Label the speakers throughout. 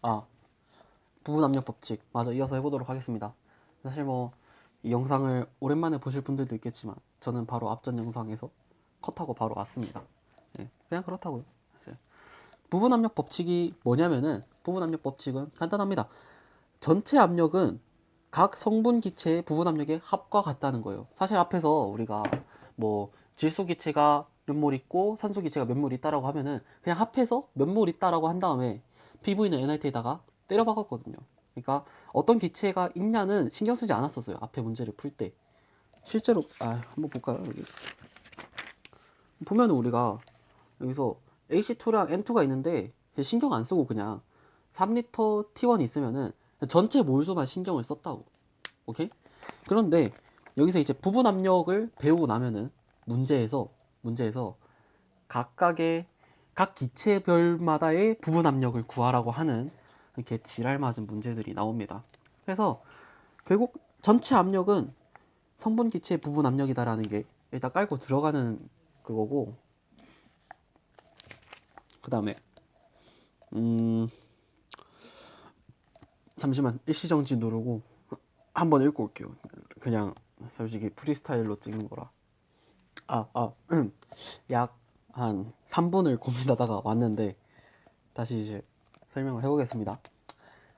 Speaker 1: 아, 부분압력 법칙. 맞아. 이어서 해보도록 하겠습니다. 사실 뭐, 이 영상을 오랜만에 보실 분들도 있겠지만, 저는 바로 앞전 영상에서 컷하고 바로 왔습니다. 네, 그냥 그렇다고요. 사실. 부분압력 법칙이 뭐냐면은, 부분압력 법칙은 간단합니다. 전체 압력은 각 성분 기체의 부분 압력의 합과 같다는 거예요. 사실 앞에서 우리가 뭐 질소 기체가 몇 몰 있고 산소 기체가 몇 몰 있다라고 하면은 그냥 합해서 몇 몰 있다라고 한 다음에 PV는 NRT에다가 때려 박았거든요. 그러니까 어떤 기체가 있냐는 신경 쓰지 않았었어요. 앞에 문제를 풀 때. 실제로 한번 볼까요? 여기 보면은 우리가 여기서 AC2랑 N2가 있는데 신경 안 쓰고 그냥 3리터 T1이 있으면은 전체 몰수만 신경을 썼다고. 오케이? 그런데 여기서 이제 부분 압력을 배우고 나면은 문제에서 각각의 각 기체별마다의 부분 압력을 구하라고 하는 이렇게 지랄 맞은 문제들이 나옵니다. 그래서 결국 전체 압력은 성분 기체 부분 압력이다라는 게 일단 깔고 들어가는 그거고, 그 다음에 잠시만 일시정지 누르고 한번 읽고 올게요. 그냥 솔직히 프리스타일로 찍는 거라. 약 한 3분을 고민하다가 왔는데 다시 이제 설명을 해보겠습니다.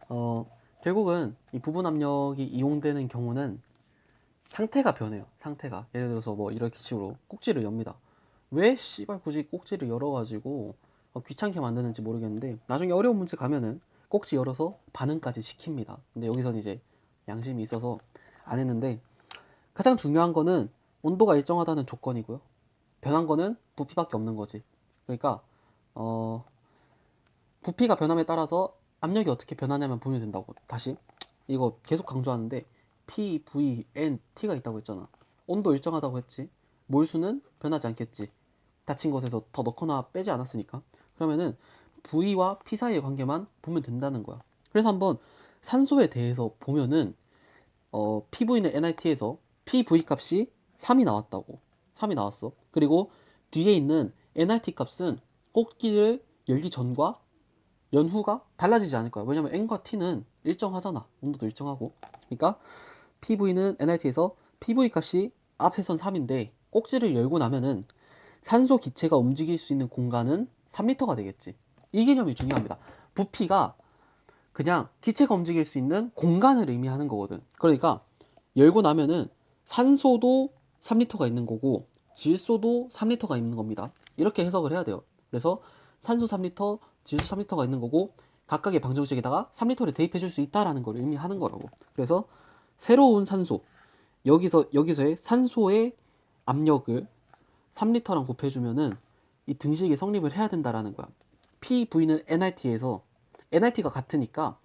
Speaker 1: 어, 결국은 이 부분 압력이 이용되는 경우는 상태가 변해요. 상태가 예를 들어서 뭐 이렇게 식으로 꼭지를 엽니다. 왜 씨발 굳이 꼭지를 열어가지고 귀찮게 만드는지 모르겠는데 나중에 어려운 문제 가면은 꼭지 열어서 반응까지 시킵니다. 근데 여기서는 이제 양심이 있어서 안 했는데, 가장 중요한 거는 온도가 일정하다는 조건이고요. 변한 거는 부피밖에 없는 거지. 그러니까 어, 부피가 변함에 따라서 압력이 어떻게 변하냐면 보면 된다고. 다시 이거 계속 강조하는데 P, V, N, T가 있다고 했잖아. 온도 일정하다고 했지. 몰수는 변하지 않겠지. 닫힌 곳에서 더 넣거나 빼지 않았으니까. 그러면은 V와 P 사이의 관계만 보면 된다는 거야. 그래서 한번 산소에 대해서 보면은 PV는 NIT에서 PV 값이 3이 나왔다고. 3이 나왔어. 그리고 뒤에 있는 NRT 값은 꼭지를 열기 전과 연후가 달라지지 않을 거야. 왜냐면 N과 T는 일정하잖아. 온도도 일정하고. 그러니까 PV는 NRT에서 PV 값이 앞에선 3인데 꼭지를 열고 나면은 산소 기체가 움직일 수 있는 공간은 3리터가 되겠지. 이 개념이 중요합니다. 부피가 그냥 기체가 움직일 수 있는 공간을 의미하는 거거든. 그러니까 열고 나면은 산소도 3리터가 있는 거고 질소도 3리터가 있는 겁니다. 이렇게 해석을 해야 돼요. 그래서 산소 3리터, 질소 3리터가 있는 거고 각각의 방정식에다가 3리터를 대입해 줄 수 있다라는 걸 의미하는 거라고. 그래서 새로운 산소, 여기서의 산소의 압력을 3리터랑 곱해주면은 이 등식이 성립을 해야 된다라는 거야. PV는 NRT에서 NRT가 같으니까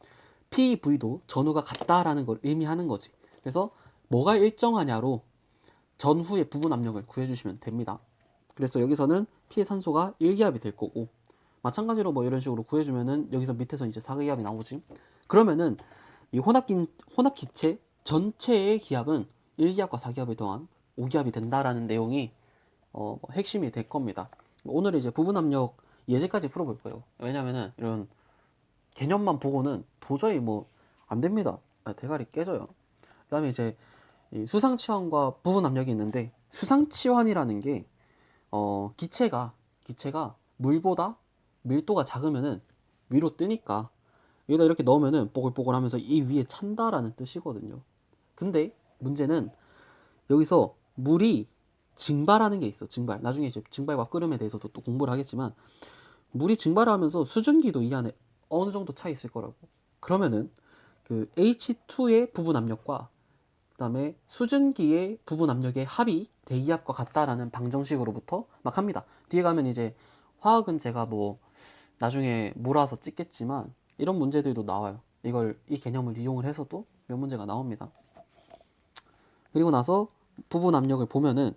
Speaker 1: PV도 전후가 같다라는 걸 의미하는 거지. 그래서 뭐가 일정하냐로 전후의 부분 압력을 구해주시면 됩니다. 그래서 여기서는 P의 산소가 1기압이 될 거고, 마찬가지로 뭐 이런 식으로 구해주면은 여기서 밑에서 이제 4기압이 나오지. 그러면은 이 혼합기체 전체의 기압은 1기압과 4기압을 더한 5기압이 된다라는 내용이 핵심이 될 겁니다. 오늘 이제 부분 압력 예제까지 풀어볼 거예요. 왜냐면은 이런 개념만 보고는 도저히 뭐 안 됩니다. 대가리 깨져요. 그 다음에 이제 수상치환과 부분 압력이 있는데, 수상치환이라는 게 기체가 물보다 밀도가 작으면은 위로 뜨니까 여기다 이렇게 넣으면은 뽀글뽀글 하면서 이 위에 찬다라는 뜻이거든요. 근데 문제는 여기서 물이 증발하는 게 있어. 증발. 나중에 이제 증발과 끓음에 대해서도 또 공부를 하겠지만, 물이 증발하면서 수증기도 이 안에 어느 정도 차 있을 거라고. 그러면은 그 H2의 부분 압력과 그다음에 수증기의 부분 압력의 합이 대기압과 같다라는 방정식으로부터 막 합니다. 뒤에 가면 이제 화학은 제가 뭐 나중에 몰아서 찍겠지만 이런 문제들도 나와요. 이 개념을 이용을 해서도 몇 문제가 나옵니다. 그리고 나서 부분 압력을 보면은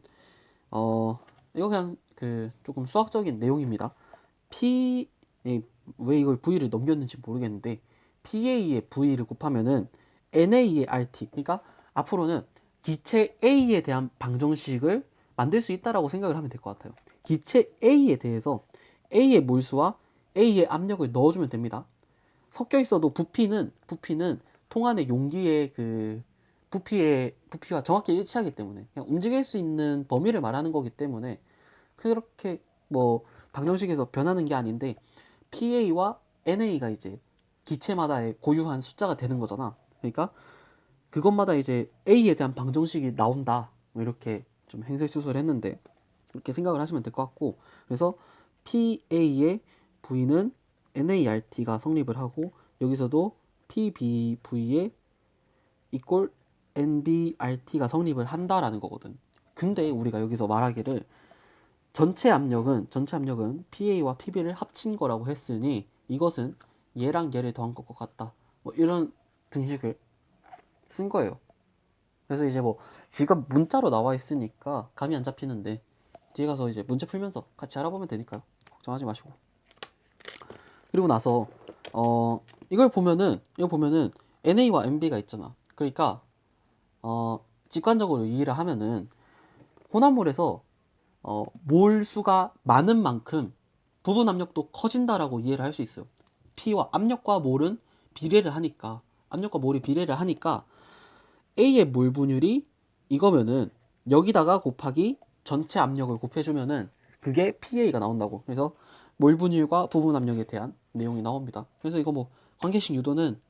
Speaker 1: 어 이거 그냥 그 조금 수학적인 내용입니다. P 왜 이걸 V를 넘겼는지 모르겠는데 PA의 V를 곱하면은 NA의 RT, 그러니까 앞으로는 기체 A에 대한 방정식을 만들 수 있다라고 생각을 하면 될 것 같아요. 기체 A에 대해서 A의 몰수와 A의 압력을 넣어주면 됩니다. 섞여 있어도 부피는 통 안의 용기의 그 부피와 정확히 일치하기 때문에 그냥 움직일 수 있는 범위를 말하는 거기 때문에 그렇게 뭐 방정식에서 변하는 게 아닌데 PA와 NA가 이제 기체마다의 고유한 숫자가 되는 거잖아. 그러니까 그것마다 이제 A에 대한 방정식이 나온다. 뭐 이렇게 좀 행설수설을 했는데 이렇게 생각을 하시면 될 것 같고 그래서 PA의 V는 NART가 성립을 하고 여기서도 PBV의 이꼴 NBRT가 성립을 한다라는 거거든. 근데 우리가 여기서 말하기를 전체 압력은 PA와 PB를 합친 거라고 했으니 이것은 얘랑 얘를 더한 것과 같다. 뭐 이런 등식을 쓴 거예요. 그래서 이제 뭐 지금 문자로 나와 있으니까 감이 안 잡히는데 뒤에 가서 이제 문제 풀면서 같이 알아보면 되니까요. 걱정하지 마시고. 그리고 나서 이거 보면은 NA와 NB가 있잖아. 그러니까 직관적으로 이해를 하면은 혼합물에서 몰 수가 많은 만큼 부분 압력도 커진다라고 이해를 할 수 있어요. P와 압력과 몰은 비례를 하니까 압력과 몰이 비례를 하니까 A의 몰 분율이 이거면은 여기다가 곱하기 전체 압력을 곱해주면은 그게 PA가 나온다고. 그래서 몰 분율과 부분 압력에 대한 내용이 나옵니다. 그래서 이거 뭐 관계식 유도는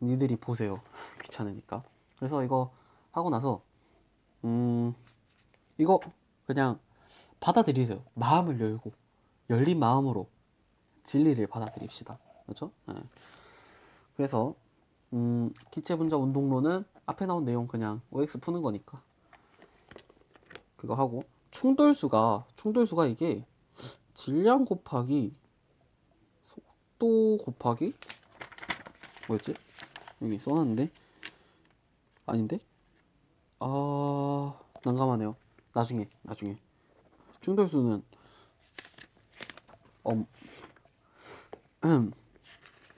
Speaker 1: 니들이 보세요. 귀찮으니까. 그래서 이거 하고 나서 이거 그냥 받아들이세요. 마음을 열고 열린 마음으로 진리를 받아들입시다. 그렇죠? 네. 그래서 기체 분자 운동론은 앞에 나온 내용 그냥 OX 푸는 거니까 그거 하고 충돌수가 이게 질량 곱하기 속도 곱하기 뭐였지? 여기 써놨는데 아닌데? 난감하네요. 나중에 충돌수는 엄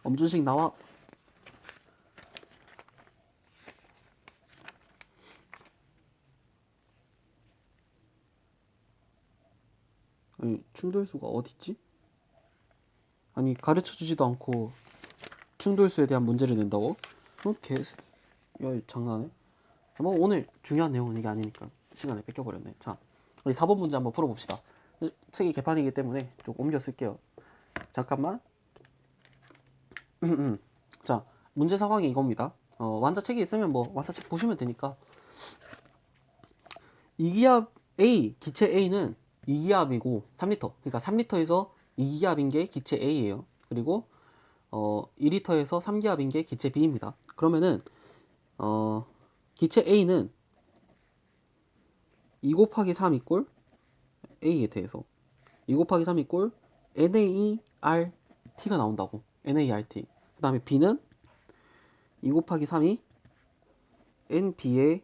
Speaker 1: 엄준식 나와. 아니, 충돌수가 어딨지? 아니 가르쳐 주지도 않고 충돌수에 대한 문제를 낸다고? 개, 야 장난해? 뭐 오늘 중요한 내용은 이게 아니니까 시간을 뺏겨버렸네. 자, 우리 4번 문제 한번 풀어봅시다. 책이 개판이기 때문에 좀 옮겨 쓸게요. 잠깐만. 자, 문제 상황이 이겁니다. 완자책이 있으면 뭐 완자책 보시면 되니까. 이기압 A, 기체 A는 2기압이고 3리터. 그러니까 3리터에서 2기압인 게 기체 A예요. 그리고 2리터에서 3기압인 게 기체 B입니다. 그러면은 기체 A는 2 곱하기 3 이꼴 A에 대해서 2 곱하기 3 이꼴 NART가 나온다고. NART. 그 다음에 B는 2 곱하기 3이 NB의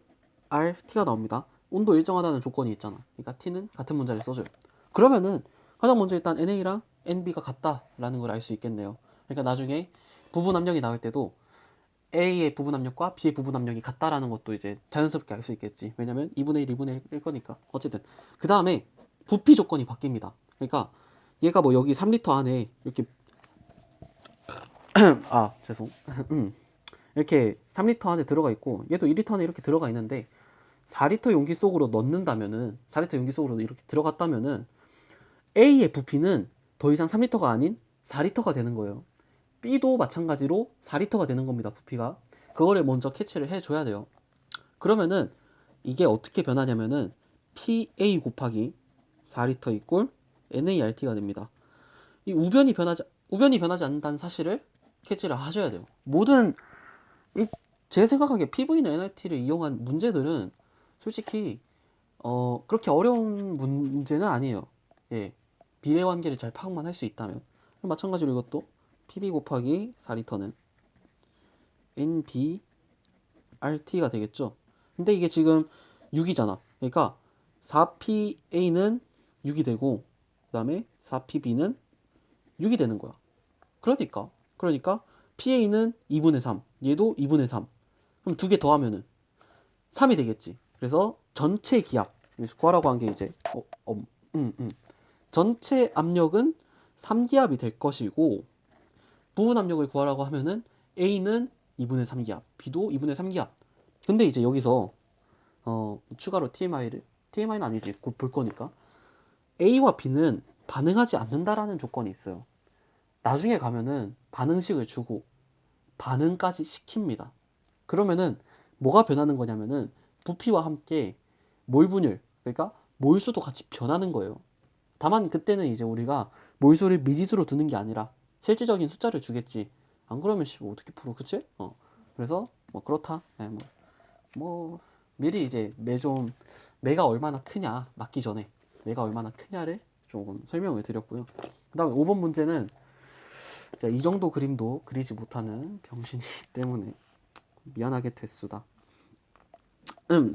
Speaker 1: RT가 나옵니다. 온도 일정하다는 조건이 있잖아. 그러니까 T는 같은 문자를 써줘요. 그러면은 가장 먼저 일단 NA랑 NB가 같다라는 걸 알 수 있겠네요. 그러니까 나중에 부분 압력이 나올 때도 A의 부분 압력과 B의 부분 압력이 같다라는 것도 이제 자연스럽게 알 수 있겠지. 왜냐면 2분의 1, 2분의 1일 거니까. 어쨌든 그 다음에 부피 조건이 바뀝니다. 그러니까 얘가 뭐 여기 3리터 안에 이렇게 죄송. 이렇게 3리터 안에 들어가 있고 얘도 2리터 안에 이렇게 들어가 있는데 4리터 용기 속으로 넣는다면은 4리터 용기 속으로 이렇게 들어갔다면은 A의 부피는 더 이상 3리터가 아닌 4리터가 되는 거예요. B도 마찬가지로 4리터가 되는 겁니다. 부피가. 그거를 먼저 캐치를 해줘야 돼요. 그러면은 이게 어떻게 변하냐면은 PA 곱하기 4리터 이꼴 NART가 됩니다. 이 우변이 변하지 않는다는 사실을 캐치를 하셔야 돼요. 제 생각하기에 PV나 NRT를 이용한 문제들은 솔직히 그렇게 어려운 문제는 아니에요. 예. 비례 관계를 잘 파악만 할 수 있다면. 마찬가지로 이것도 PB 곱하기 4리터는 NBRT가 되겠죠. 근데 이게 지금 6이잖아. 그러니까 4PA는 6이 되고 그 다음에 4PB는 6이 되는 거야. 그러니까 PA는 2분의 3, 얘도 2분의 3. 그럼 두 개 더하면은 3이 되겠지. 그래서 전체 기압, 구하라고 한 게 이제 전체 압력은 3기압이 될 것이고 부분 압력을 구하라고 하면은 A는 2분의 3기압, B도 2분의 3기압. 근데 이제 여기서 추가로 TMI는 아니지, 곧 볼 거니까. A와 B는 반응하지 않는다라는 조건이 있어요. 나중에 가면은 반응식을 주고 반응까지 시킵니다. 그러면은 뭐가 변하는 거냐면은 부피와 함께 몰 분율, 그러니까 몰수도 같이 변하는 거예요. 다만 그때는 이제 우리가 몰수를 미지수로 두는 게 아니라 실질적인 숫자를 주겠지. 안 그러면 뭐 어떻게 풀어, 그치? 그래서 뭐 그렇다. 네, 뭐 미리 이제 매가 얼마나 크냐 맞기 전에 매가 얼마나 크냐를 조금 설명을 드렸고요. 그 다음에 5번 문제는 제가 이 정도 그림도 그리지 못하는 병신이기 때문에 미안하게 됐수다.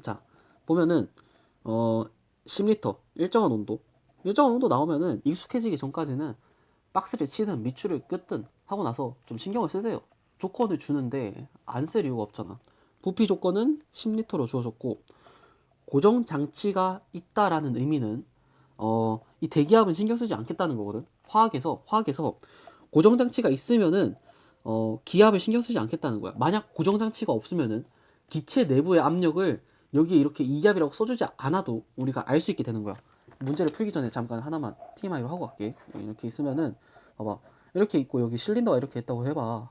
Speaker 1: 자, 보면은 10리터 일정한 온도 나오면은 익숙해지기 전까지는 박스를 치든 밑줄을 끄든 하고 나서 좀 신경을 쓰세요. 조건을 주는데 안 쓸 이유가 없잖아. 부피 조건은 10리터로 주어졌고 고정 장치가 있다라는 의미는 이 대기압은 신경 쓰지 않겠다는 거거든. 화학에서 고정 장치가 있으면은 기압을 신경 쓰지 않겠다는 거야. 만약 고정 장치가 없으면은 기체 내부의 압력을 여기에 이렇게 이기압이라고 써주지 않아도 우리가 알 수 있게 되는 거야. 문제를 풀기 전에 잠깐 하나만 TMI로 하고 갈게. 이렇게 있으면은 봐봐. 이렇게 있고 여기 실린더가 이렇게 있다고 해봐.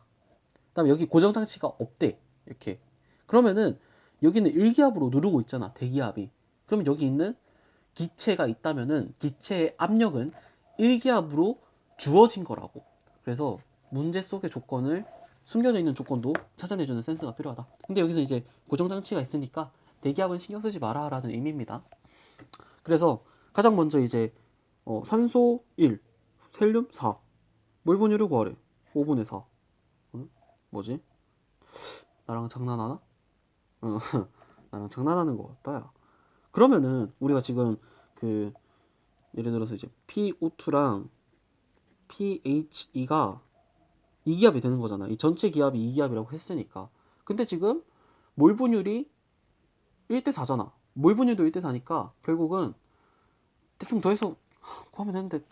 Speaker 1: 그다음에 여기 고정 장치가 없대. 이렇게. 그러면은 여기는 1기압으로 누르고 있잖아. 대기압이. 그러면 여기 있는 기체가 있다면은 기체의 압력은 1기압으로 주어진 거라고. 그래서 문제 속의 조건을 숨겨져 있는 조건도 찾아내주는 센스가 필요하다. 근데 여기서 이제 고정 장치가 있으니까 대기압은 신경 쓰지 마라라는 의미입니다. 그래서 가장 먼저 이제 산소 1, 헬륨 4, 몰 분율을 구하래. 5분의 4. 뭐지? 나랑 장난하나? 나랑 장난하는 것 같다. 야. 그러면은 우리가 지금 그 예를 들어서 이제 PO2랑 PHE가 2기압이 되는 거잖아. 이 전체 기압이 2기압이라고 했으니까. 근데 지금 몰 분율이 1대 4잖아. 몰 분율도 1대 4니까 결국은 대충 더해서 구하면 되는데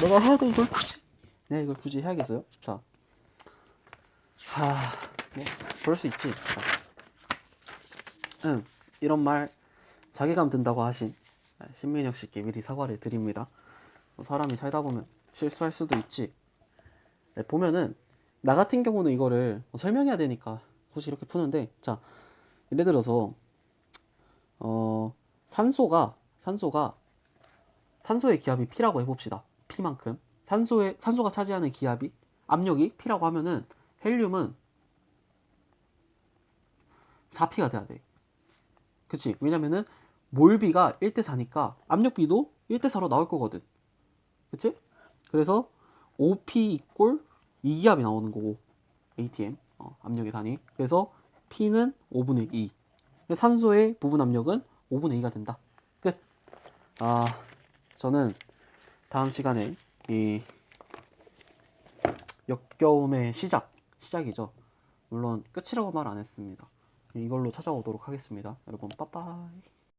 Speaker 1: 내가 해야 돼 이걸 굳이. 내가 이걸 굳이 해야겠어요? 자, 뭐 그럴 수 있지. 자, 이런 말 자괴감 든다고 하신 신민혁 씨께 미리 사과를 드립니다. 사람이 살다 보면 실수할 수도 있지. 네, 보면은 나 같은 경우는 이거를 설명해야 되니까 굳이 이렇게 푸는데, 자, 예를 들어서 산소가 산소의 기압이 P라고 해봅시다. P만큼 산소가 차지하는 기압이 압력이 P라고 하면은 헬륨은 4P가 돼야 돼. 그치? 왜냐면은 몰비가 1대 4니까 압력비도 1대 4로 나올 거거든. 그치? 그래서 5P 이꼴 2기압이 나오는 거고, ATM 압력의 단위. 그래서 P는 5분의 2. 산소의 부분 압력은 5분의 2가 된다. 끝. 저는 다음 시간에 이 역겨움의 시작이죠. 물론 끝이라고 말 안 했습니다. 이걸로 찾아오도록 하겠습니다. 여러분 빠빠이.